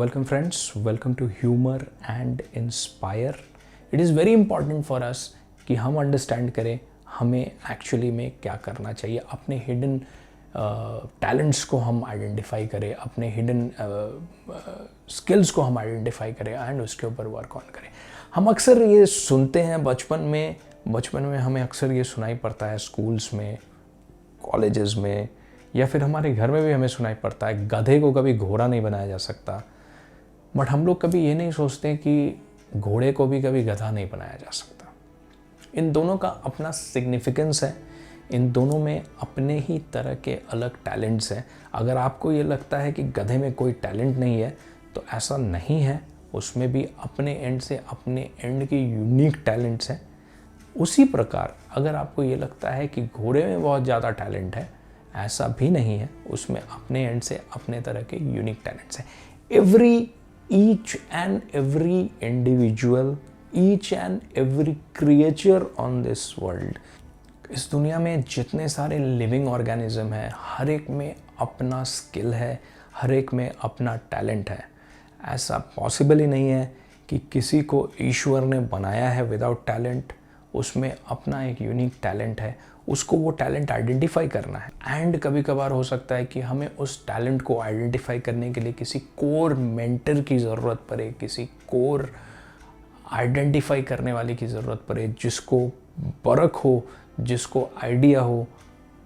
Welcome friends, welcome to Humor and Inspire. It is very important for us कि हम understand करें हमें actually में क्या करना चाहिए, अपने हिडन टैलेंट्स को हम आइडेंटिफाई करें, अपने हिडन स्किल्स को हम आइडेंटिफाई करें एंड उसके ऊपर वर्क ऑन करें। हम अक्सर ये सुनते हैं बचपन में हमें अक्सर ये सुनाई पड़ता है, स्कूल्स में, कॉलेजेस में, या फिर हमारे घर में भी हमें सुनाई पड़ता है, गधे को कभी घोड़ा नहीं बनाया जा सकता। बट हम लोग कभी ये नहीं सोचते कि घोड़े को भी कभी गधा नहीं बनाया जा सकता। इन दोनों का अपना सिग्निफिकेंस है, इन दोनों में अपने ही तरह के अलग टैलेंट्स हैं। अगर आपको ये लगता है कि गधे में कोई टैलेंट नहीं है तो ऐसा नहीं है, उसमें भी अपने एंड से अपने एंड के यूनिक टैलेंट्स हैं। उसी प्रकार अगर आपको ये लगता है कि घोड़े में बहुत ज़्यादा टैलेंट है, ऐसा भी नहीं है, उसमें अपने एंड से अपने तरह के यूनिक टैलेंट्स हैं। Each and every individual, each and every creature on this world, इस दुनिया में जितने सारे लिविंग ऑर्गेनिज्म हैं, हर एक में अपना स्किल है, हर एक में अपना टैलेंट है। ऐसा पॉसिबल ही नहीं है कि किसी को ईश्वर ने बनाया है विदाउट टैलेंट। उसमें अपना एक यूनिक टैलेंट है, उसको वो टैलेंट आइडेंटिफाई करना है। एंड कभी कभार हो सकता है कि हमें उस टैलेंट को आइडेंटिफाई करने के लिए किसी कोर मेंटर की ज़रूरत पड़े, किसी कोर आइडेंटिफाई करने वाले की ज़रूरत पड़े, जिसको परख हो, जिसको आइडिया हो,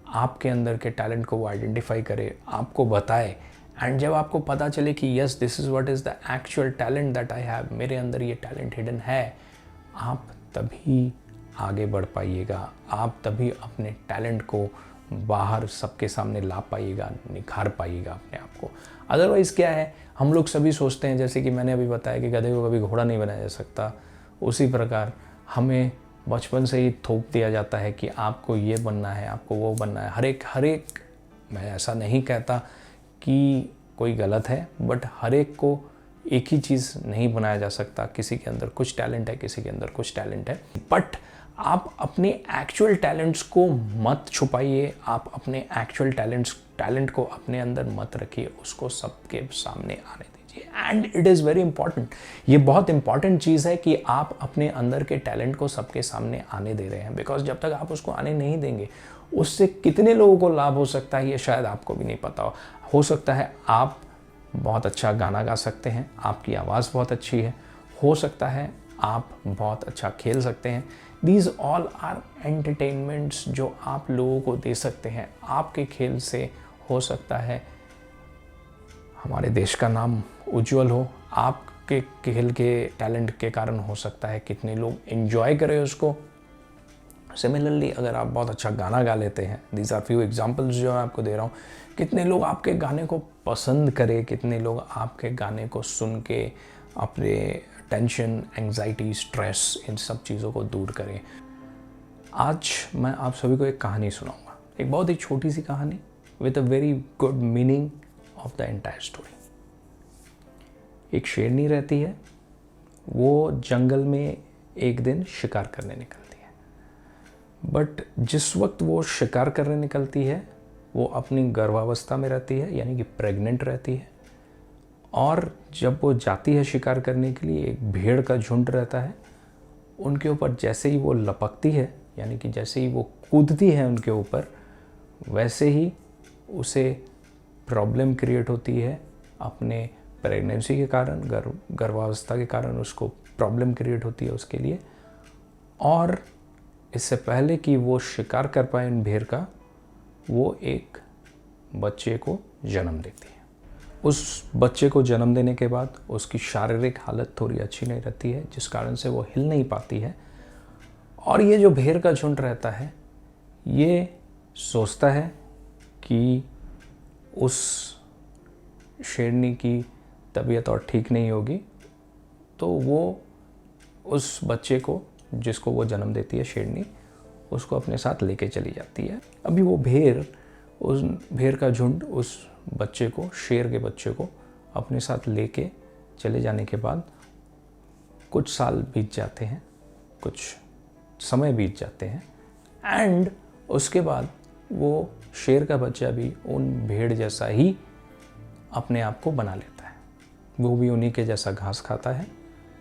आपके अंदर के टैलेंट को वो आइडेंटिफाई करे, आपको बताए। एंड जब आपको पता चले कि yes, this is what is the actual talent that I have, मेरे अंदर ये टैलेंट हिडन है, आप तभी आगे बढ़ पाइएगा, आप तभी अपने टैलेंट को बाहर सबके सामने ला पाइएगा, निखार पाइएगा अपने आप को। अदरवाइज़ क्या है, हम लोग सभी सोचते हैं, जैसे कि मैंने अभी बताया कि गधे को कभी घोड़ा नहीं बनाया जा सकता, उसी प्रकार हमें बचपन से ही थोप दिया जाता है कि आपको ये बनना है, आपको वो बनना है। हर एक मैं ऐसा नहीं कहता कि कोई गलत है, बट हर एक को एक ही चीज़ नहीं बनाया जा सकता। किसी के अंदर कुछ टैलेंट है, किसी के अंदर कुछ टैलेंट है। बट आप अपने एक्चुअल टैलेंट्स को मत छुपाइए, आप अपने एक्चुअल टैलेंट को अपने अंदर मत रखिए, उसको सबके सामने आने दीजिए। And it is very important, ये बहुत इंपॉर्टेंट चीज़ है कि आप अपने अंदर के टैलेंट को सबके सामने आने दे रहे हैं। बिकॉज जब तक आप उसको आने नहीं देंगे, उससे कितने लोगों को लाभ हो सकता है ये शायद आपको भी नहीं पता हो सकता है आप बहुत अच्छा गाना गा सकते हैं, आपकी आवाज़ बहुत अच्छी है, हो सकता है आप बहुत अच्छा खेल सकते हैं। दीज ऑल आर एंटरटेनमेंट्स जो आप लोगों को दे सकते हैं। आपके खेल से हो सकता है हमारे देश का नाम उज्जवल हो, आपके खेल के टैलेंट के कारण हो सकता है कितने लोग एंजॉय करें उसको। सिमिलरली अगर आप बहुत अच्छा गाना गा लेते हैं, दीज आर फ्यू एग्जाम्पल्स जो मैं आपको दे रहा हूँ, कितने लोग आपके गाने को पसंद करें, कितने लोग आपके गाने को सुन के अपने टेंशन, एंग्जाइटी, स्ट्रेस, इन सब चीज़ों को दूर करें। आज मैं आप सभी को एक कहानी सुनाऊंगा, एक बहुत ही छोटी सी कहानी with a very good meaning of the entire story. एक शेरनी रहती है, वो जंगल में एक दिन शिकार करने निकलती है। बट जिस वक्त वो शिकार करने निकलती है, वो अपनी गर्भावस्था में रहती है, यानी कि प्रेग्नेंट रहती है। और जब वो जाती है शिकार करने के लिए, एक भेड़ का झुंड रहता है, उनके ऊपर जैसे ही वो लपकती है, यानी कि जैसे ही वो कूदती है उनके ऊपर, वैसे ही उसे प्रॉब्लम क्रिएट होती है। अपने प्रेगनेंसी के कारण, गर्भावस्था के कारण उसको प्रॉब्लम क्रिएट होती है उसके लिए। और इससे पहले कि वो शिकार कर पाए इन भेड़ का, वो एक बच्चे को जन्म देती है। उस बच्चे को जन्म देने के बाद उसकी शारीरिक हालत थोड़ी अच्छी नहीं रहती है, जिस कारण से वो हिल नहीं पाती है। और ये जो भेड़ का झुंड रहता है, ये सोचता है कि उस शेरनी की तबीयत और ठीक नहीं होगी, तो वो उस बच्चे को, जिसको वो जन्म देती है शेरनी, उसको अपने साथ लेके चली जाती है। अभी वो उस भेड़ का झुंड उस बच्चे को, शेर के बच्चे को अपने साथ लेके चले जाने के बाद कुछ साल बीत जाते हैं, कुछ समय बीत जाते हैं। एंड उसके बाद वो शेर का बच्चा भी उन भेड़ जैसा ही अपने आप को बना लेता है। वो भी उन्हीं के जैसा घास खाता है,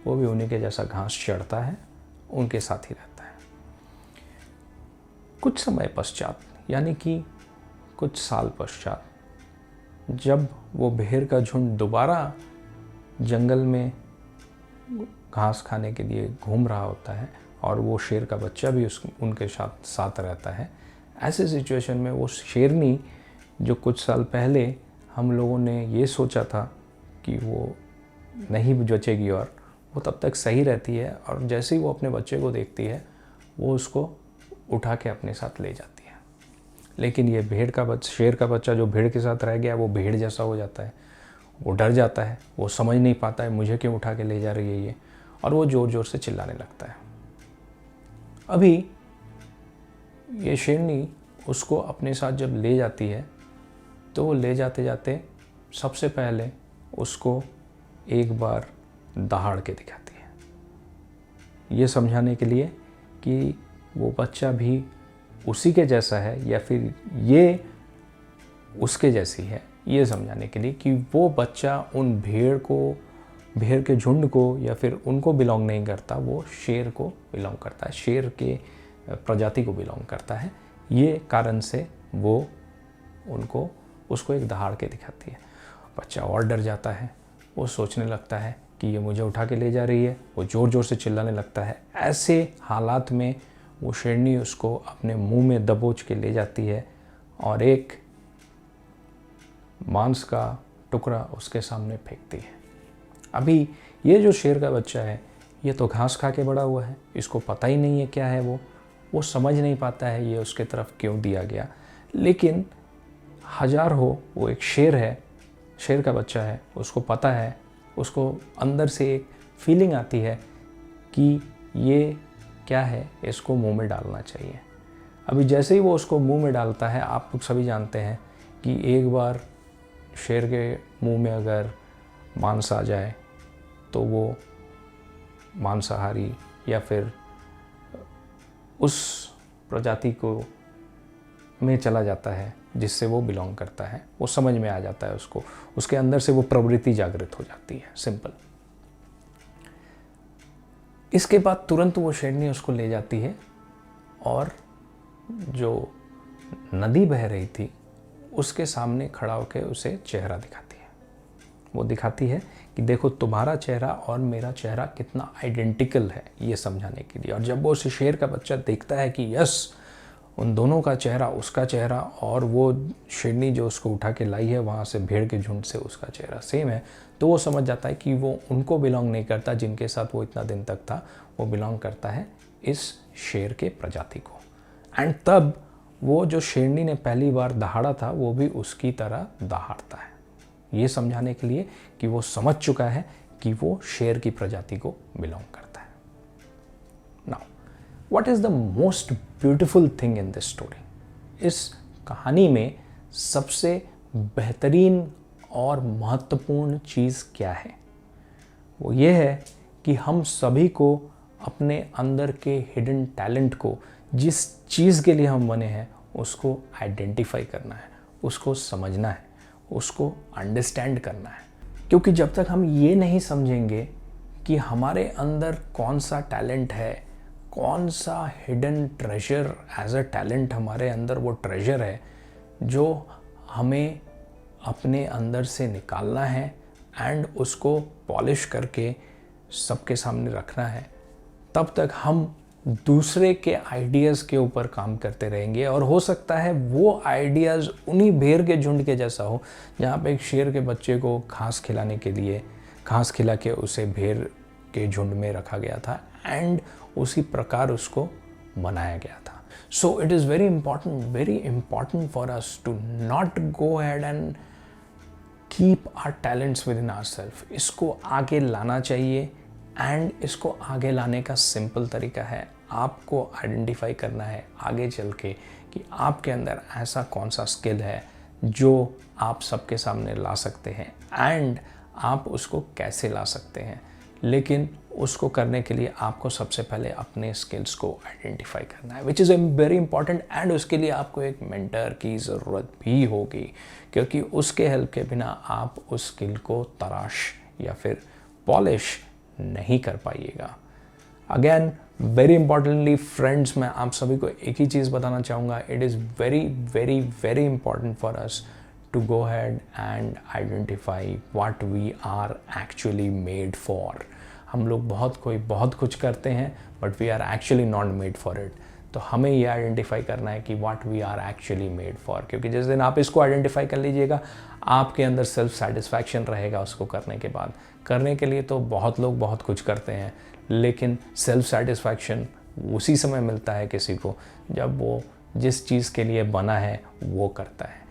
वो भी उन्हीं के जैसा घास चढ़ता है, उनके साथ ही रहता है। कुछ समय पश्चात, यानी कि कुछ साल पश्चात, जब वो भेड़ का झुंड दोबारा जंगल में घास खाने के लिए घूम रहा होता है और वो शेर का बच्चा भी उनके साथ रहता है, ऐसे सिचुएशन में वो शेरनी जो कुछ साल पहले हम लोगों ने ये सोचा था कि वो नहीं बचेगी और वो तब तक सही रहती है, और जैसे ही वो अपने बच्चे को देखती है वो उसको उठा के अपने साथ ले जाती है। लेकिन ये शेर का बच्चा जो भेड़ के साथ रह गया वो भेड़ जैसा हो जाता है, वो डर जाता है, वो समझ नहीं पाता है मुझे क्यों उठा के ले जा रही है ये, और वो ज़ोर ज़ोर से चिल्लाने लगता है। अभी ये शेरनी उसको अपने साथ जब ले जाती है तो वो ले जाते जाते सबसे पहले उसको एक बार दहाड़ के दिखाती है, ये समझाने के लिए कि वो बच्चा भी उसी के जैसा है या फिर ये उसके जैसी है, ये समझाने के लिए कि वो बच्चा उन भेड़ के झुंड को या फिर उनको बिलोंग नहीं करता, वो शेर को बिलोंग करता है, शेर के प्रजाति को बिलोंग करता है। ये कारण से वो उसको एक दहाड़ के दिखाती है। बच्चा और डर जाता है, वो सोचने लगता है कि ये मुझे उठा के ले जा रही है, वो ज़ोर ज़ोर से चिल्लाने लगता है। ऐसे हालात में वो शेरनी उसको अपने मुंह में दबोच के ले जाती है और एक मांस का टुकड़ा उसके सामने फेंकती है। अभी ये जो शेर का बच्चा है ये तो घास खा के बड़ा हुआ है, इसको पता ही नहीं है क्या है वो समझ नहीं पाता है ये उसके तरफ क्यों दिया गया। लेकिन हजार हो, वो एक शेर है, शेर का बच्चा है, उसको पता है, उसको अंदर से एक फीलिंग आती है कि ये क्या है, इसको मुंह में डालना चाहिए। अभी जैसे ही वो उसको मुंह में डालता है, आप लोग सभी जानते हैं कि एक बार शेर के मुंह में अगर मांस आ जाए तो वो मांसाहारी या फिर उस प्रजाति को में चला जाता है जिससे वो बिलोंग करता है, वो समझ में आ जाता है उसको, उसके अंदर से वो प्रवृत्ति जागृत हो जाती है, सिंपल। इसके बाद तुरंत वो शेरनी उसको ले जाती है और जो नदी बह रही थी उसके सामने खड़ा होकर उसे चेहरा दिखाती है। वो दिखाती है कि देखो तुम्हारा चेहरा और मेरा चेहरा कितना आइडेंटिकल है, ये समझाने के लिए। और जब वो उस शेर का बच्चा देखता है कि यस, उन दोनों का चेहरा, उसका चेहरा और वो शेरनी जो उसको उठा के लाई है वहाँ से भेड़ के झुंड से उसका चेहरा सेम है, तो वो समझ जाता है कि वो उनको बिलोंग नहीं करता जिनके साथ वो इतना दिन तक था, वो बिलोंग करता है इस शेर के प्रजाति को। एंड तब वो जो शेरनी ने पहली बार दहाड़ा था वो भी उसकी तरह दहाड़ता है, ये समझाने के लिए कि वो समझ चुका है कि वो शेर की प्रजाति को बिलोंग करता है। Now what is the most beautiful thing in this story? इस कहानी में सबसे बेहतरीन और महत्वपूर्ण चीज़ क्या है? वो ये है कि हम सभी को अपने अंदर के हिडन टैलेंट को, जिस चीज़ के लिए हम बने हैं, उसको आइडेंटिफाई करना है, उसको समझना है, उसको अंडरस्टैंड करना है। क्योंकि जब तक हम ये नहीं समझेंगे कि हमारे अंदर कौन सा टैलेंट है, कौन सा hidden treasure as a talent हमारे अंदर वो ट्रेजर है जो हमें अपने अंदर से निकालना है एंड उसको पॉलिश करके सबके सामने रखना है, तब तक हम दूसरे के आइडियाज़ के ऊपर काम करते रहेंगे। और हो सकता है वो आइडियाज़ उन्हीं भेड़ के झुंड के जैसा हो, जहाँ पे एक शेर के बच्चे को घास खिलाने के लिए घास खिला के उसे भेड़ के झुंड में रखा गया था एंड उसी प्रकार उसको बनाया गया था। So it is very important for us to not go ahead and keep our talents within ourself. इसको आगे लाना चाहिए एंड इसको आगे लाने का सिंपल तरीका है, आपको आइडेंटिफाई करना है आगे चल के कि आपके अंदर ऐसा कौन सा स्किल है जो आप सबके सामने ला सकते हैं एंड आप उसको कैसे ला सकते हैं। लेकिन उसको करने के लिए आपको सबसे पहले अपने स्किल्स को आइडेंटिफाई करना है, which is very important. And उसके लिए आपको एक मेंटर की ज़रूरत भी होगी, क्योंकि उसके हेल्प के बिना आप उस स्किल को तराश या फिर पॉलिश नहीं कर पाइएगा। अगेन वेरी इंपॉर्टेंटली फ्रेंड्स, मैं आप सभी को एक ही चीज़ बताना चाहूँगा, it is very very very important for us to go ahead and identify what we are actually made for। हम लोग बहुत कुछ करते हैं but we are actually not made for it। तो हमें ये आइडेंटिफाई करना है कि what we are actually made for, क्योंकि जिस दिन आप इसको आइडेंटिफाई कर लीजिएगा आपके अंदर सेल्फ सेटिस्फैक्शन रहेगा उसको करने के बाद। करने के लिए तो बहुत लोग बहुत कुछ करते हैं, लेकिन सेल्फ सेटिस्फैक्शन उसी समय मिलता है किसी को जब वो जिस चीज़ के लिए बना है वो करता है।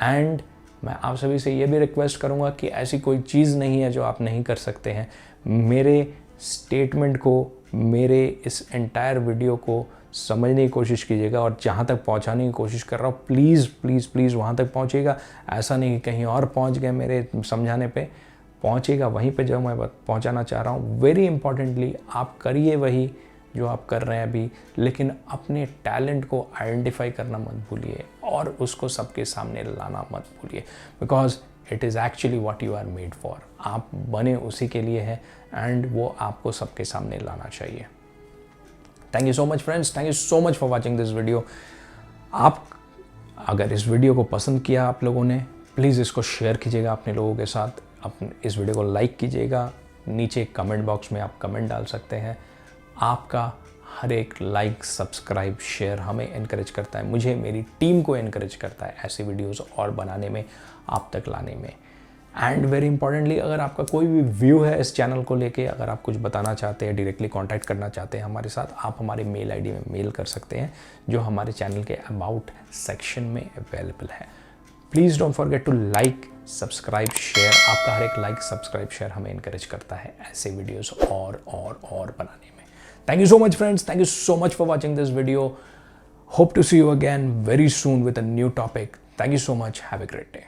एंड मैं आप सभी से ये भी रिक्वेस्ट करूँगा कि ऐसी कोई चीज़ नहीं है जो आप नहीं कर सकते हैं। मेरे स्टेटमेंट को, मेरे इस एंटायर वीडियो को समझने की कोशिश कीजिएगा और जहाँ तक पहुँचाने की कोशिश कर रहा हूँ प्लीज़ प्लीज़ प्लीज़ वहाँ तक पहुँचिएगा। ऐसा नहीं कि कहीं और पहुँच गए, मेरे समझाने पे पहुँचिएगा वहीं पे जो मैं पहुँचाना चाह रहा हूँ। वेरी इंपॉर्टेंटली आप करिए वही जो आप कर रहे हैं अभी, लेकिन अपने टैलेंट को आइडेंटिफाई करना मत भूलिए और उसको सबके सामने लाना मत भूलिए, because it is actually what you are made for. आप बने उसी के लिए हैं एंड वो आपको सबके सामने लाना चाहिए। Thank you so much friends, thank you so much for watching this video. आप अगर इस वीडियो को पसंद किया आप लोगों ने, प्लीज़ इसको शेयर कीजिएगा अपने लोगों के साथ, अपने इस वीडियो को लाइक कीजिएगा। नीचे कमेंट बॉक्स में आप कमेंट डाल सकते हैं। आपका हर एक लाइक, सब्सक्राइब, शेयर हमें इनकरेज करता है, मुझे, मेरी टीम को इनकरेज करता है ऐसी वीडियोस और बनाने में, आप तक लाने में। एंड वेरी इंपॉर्टेंटली, अगर आपका कोई भी व्यू है इस चैनल को लेके, अगर आप कुछ बताना चाहते हैं, डायरेक्टली कांटेक्ट करना चाहते हैं हमारे साथ, आप हमारे मेल आईडी में मेल कर सकते हैं जो हमारे चैनल के अबाउट सेक्शन में अवेलेबल है। Please don't forget to like, subscribe, share. आपका हर एक लाइक, सब्सक्राइब, शेयर हमें इनकरेज करता है ऐसे वीडियोस और बनाने में। Thank you so much friends, thank you so much for watching this video. Hope to see you again very soon with a new topic. Thank you so much, have a great day.